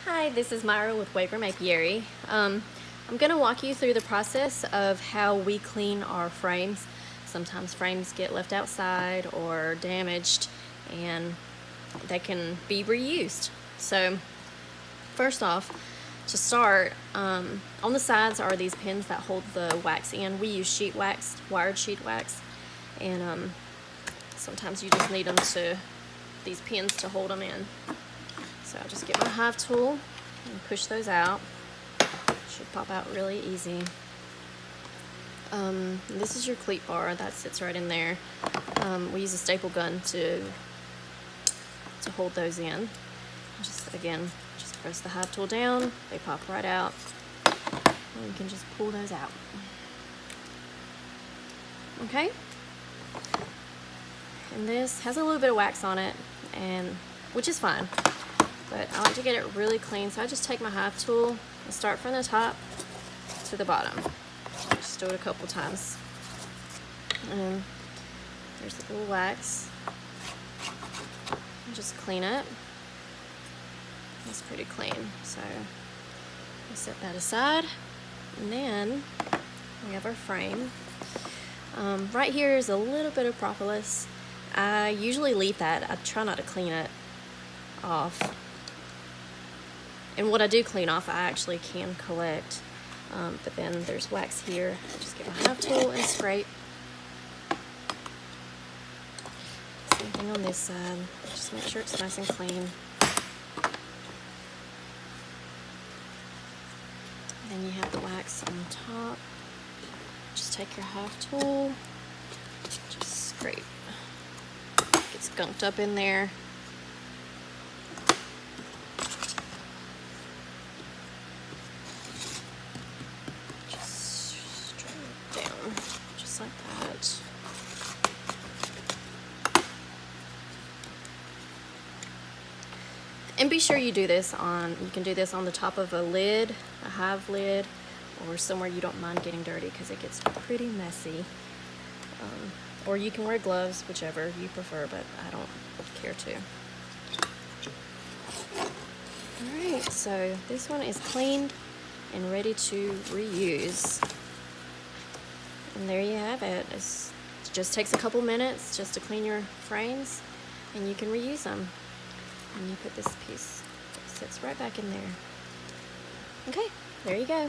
Hi, this is Myra with Wagram Apiary. I'm going to walk you through the process of how we clean our frames. Sometimes frames get left outside or damaged and they can be reused. So first off, to start, on the sides are these pins that hold the wax in. We use sheet wax, wired sheet wax, and sometimes you just need these pins to hold them in. So I'll just get my Hive tool and push those out. Should pop out really easy. This is your cleat bar that sits right in there. We use a staple gun to hold those in. Just press the Hive tool down, they pop right out, and you can just pull those out. Okay? And this has a little bit of wax on it, which is fine. But I like to get it really clean, so I just take my Hive tool and start from the top to the bottom. Just do it a couple times. And there's the little wax. And just clean it. It's pretty clean, so we set that aside. And then we have our frame. Right here is a little bit of propolis. I usually leave that. I try not to clean it off. And what I do clean off, I actually can collect. But then there's wax here. I just get my Hive tool and scrape. Same thing on this side. Just make sure it's nice and clean. Then you have the wax on top. Just take your Hive tool, just scrape. Gets gunked up in there. Like that. And be sure you do this you can do this on the top of a lid, a Hive lid, or somewhere you don't mind getting dirty because it gets pretty messy. Or you can wear gloves, whichever you prefer, but I don't care to. Alright, so this one is cleaned and ready to reuse. And there you have it. It just takes a couple minutes just to clean your frames, and you can reuse them. And you put this piece, it sits right back in there. Okay, there you go.